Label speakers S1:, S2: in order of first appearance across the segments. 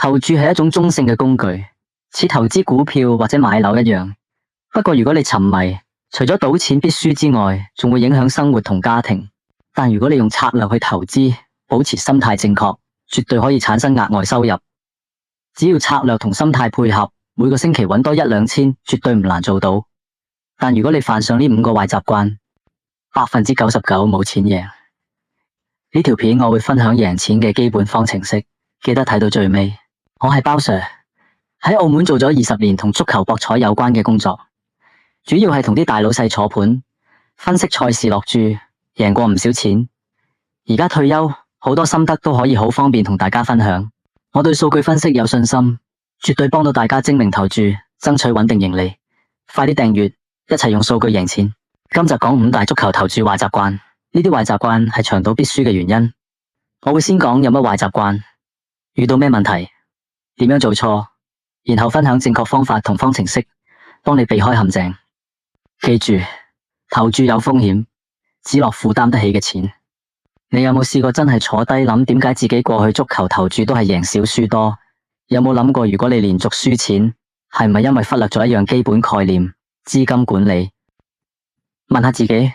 S1: 投注係一種中性嘅工具，似投資股票或者買樓一樣。不過如果你沉迷，除咗賭錢必輸之外，仲會影響生活同家庭。但如果你用策略去投資，保持心態正確，絕對可以產生額外收入。只要策略同心態配合，每個星期搵多一兩千，絕對唔難做到。但如果你犯上呢5個壞習慣，99%冇錢贏。呢條片我會分享贏錢嘅基本方程式，記得睇到最尾。我係包 Sir， 喺澳門做咗20年同足球博彩有關嘅工作，主要係同啲大老細坐盤，分析賽事落注，贏過唔少錢。而家退休，好多心得都可以好方便同大家分享。我對數據分析有信心，絕對幫到大家精明投注，爭取穩定盈利。快啲訂閱，一齊用數據贏錢。今集講5大足球投注壞習慣，呢啲壞習慣係長賭必輸嘅原因。我會先講有乜壞習慣，遇到咩問題，點樣做錯，然後分享正確方法同方程式，幫你避開陷阱。記住，投注有風險，只落負擔得起嘅錢。你有冇試過真係坐低諗點解自己過去足球投注都係贏少輸多？有冇諗過如果你連續輸錢，係唔係因為忽略咗一樣基本概念——資金管理？問下自己，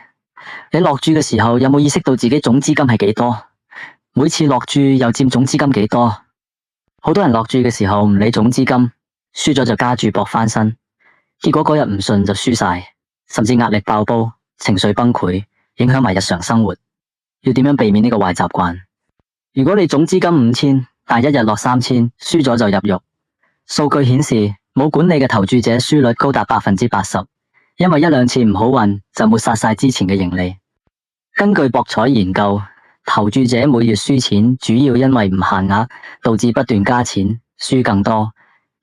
S1: 你落注嘅時候有冇意識到自己總資金係幾多？每次落注又佔總資金幾多？好多人落注嘅時候唔理總資金，輸咗就加注搏翻身，結果嗰日唔順就輸晒，甚至壓力爆煲，情緒崩潰，影響埋日常生活。要點樣避免呢個壞習慣？如果你總資金5000，但一日落3000，輸咗就入獄。數據顯示，冇管理嘅投注者輸率高達80%，因為一兩次唔好運就抹殺晒之前嘅盈利。根據博彩研究，投注者每月輸錢主要因為唔限額，導致不斷加錢，輸更多。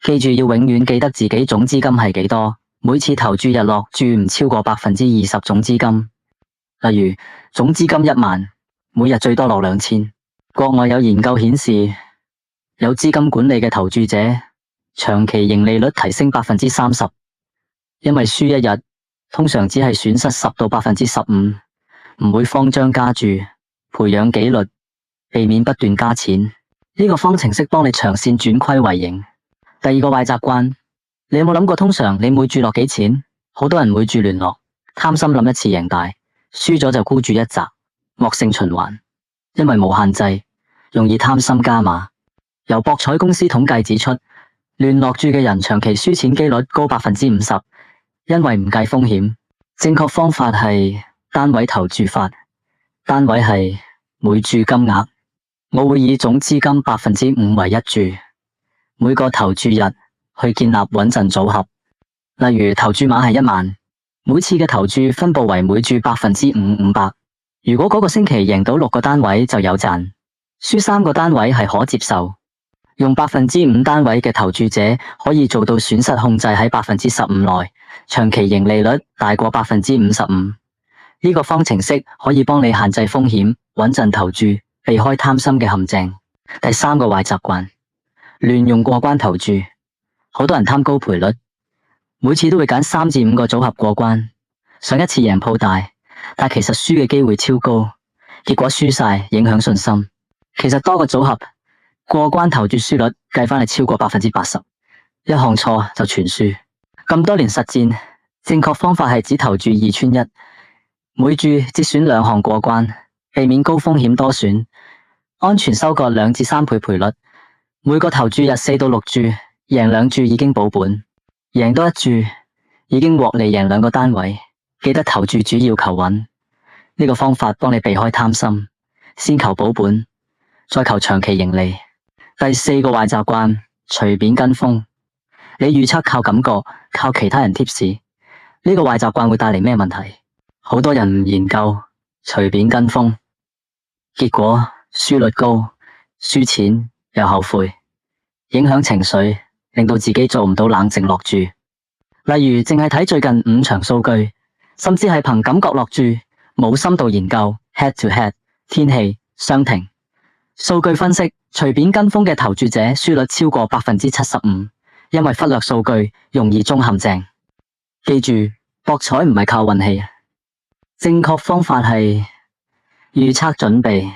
S1: 記住要永遠記得自己總資金係幾多，每次投注日落注唔超過20%總資金。例如總資金1萬，每日最多落2000。國外有研究顯示，有資金管理嘅投注者長期盈利率提升30%，因為輸一日通常只係損失10到15%，唔會慌張加注，培養紀律，避免不斷加錢。呢個方程式幫你長線轉虧為盈。第二個壞習慣，你有冇諗過通常你每注落幾錢？好多人每注亂落，貪心諗一次贏大，輸咗就孤注一擲，惡性循環。因為冇限制，容易貪心加碼。由博彩公司統計指出，亂落注嘅人長期輸錢機率高50%，因為唔計風險。正確方法係單位投注法，單位係每注金額。我會以總資金5%為一注，每個投注日去建立穩陣組合。例如投注碼係1萬，每次嘅投注分佈為每注5%，500。如果嗰個星期贏到6個單位就有賺，輸3個單位係可接受。用5%單位嘅投注者可以做到損失控制喺15%內，長期盈利率大過55%。呢個方程式可以幫你限制風險，穩陣投注，避開貪心嘅陷阱。第3個壞習慣，亂用過關投注。好多人貪高賠率，每次都會揀3至5個組合過關，上一次贏鋪大，但其實輸嘅機會超高，結果輸晒，影響信心。其實多個組合過關投注輸率計翻係超過80%，一項錯就全輸。咁多年實戰，正確方法係只投注2串1，每注只選2項過關，避免高風險多選，安全收割2至3倍賠率。每個投注日4到6注，贏2注已經保本，贏多1注已經獲利贏2個單位。記得投注主要求穩，呢個方法幫你避開貪心，先求保本，再求長期盈利。第4個壞習慣，隨便跟風。你預測靠感覺，靠其他人貼士，呢個壞習慣會帶嚟咩問題？好多人唔研究，隨便跟風，結果輸率高，輸錢又後悔，影響情緒，令到自己做唔到冷靜落注。例如淨係睇最近5場數據，甚至係憑感覺落注，冇深度研究 head to head 天氣傷停。數據分析，隨便跟風嘅投注者輸率超過75%，因為忽略數據，容易中陷阱。記住，博彩唔係靠運氣，正確方法係預測準備，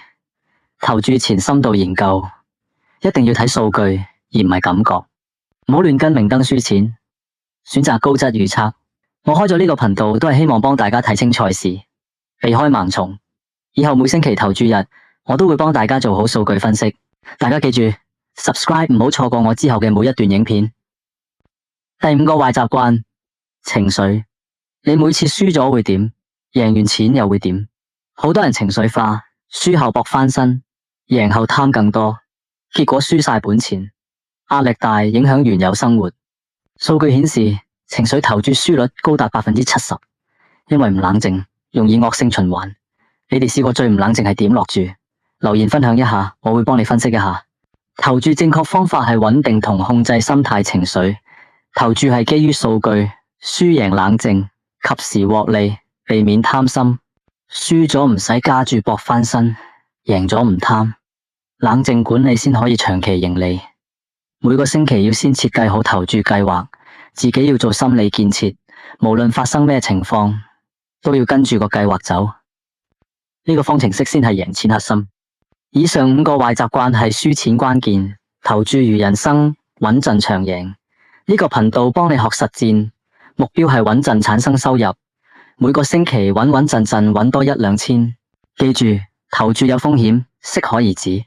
S1: 投注前深度研究，一定要睇數據，而唔係感覺。唔好亂跟明燈輸錢，選擇高質預測。我開咗呢個頻道都係希望幫大家睇清賽事，避開盲從。以後每星期投注日，我都會幫大家做好數據分析。大家記住 subscribe 唔好錯過我之後嘅每一段影片。第5個壞習慣，情緒。你每次輸咗會點？贏完錢又會點？好多人情緒化，輸後搏翻身，贏後貪更多，結果輸晒本錢，壓力大，影響原有生活。數據顯示，情緒投注輸率高達70%，因為唔冷靜，容易惡性循環。你哋試過最唔冷靜係點落注？留言分享一下，我會幫你分析一下。投注正確方法係穩定同控制心態情緒。投注係基於數據，輸贏冷靜，及時獲利，避免貪心。輸咗唔使加注搏翻身，贏咗唔貪，冷靜管理先可以長期盈利。每個星期要先設計好投注計劃，自己要做心理建設，無論發生咩情況，都要跟住個計劃走。呢個方程式先係贏錢核心。以上5個壞習慣係輸錢關鍵，投注如人生，穩陣長贏。呢個頻道幫你學實戰，目標係穩陣產生收入。每個星期穩穩陣陣揾多1、2千，記住投注有風險，適可而止。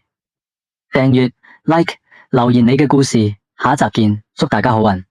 S1: 訂閱、like、留言你嘅故事，下一集見，祝大家好運。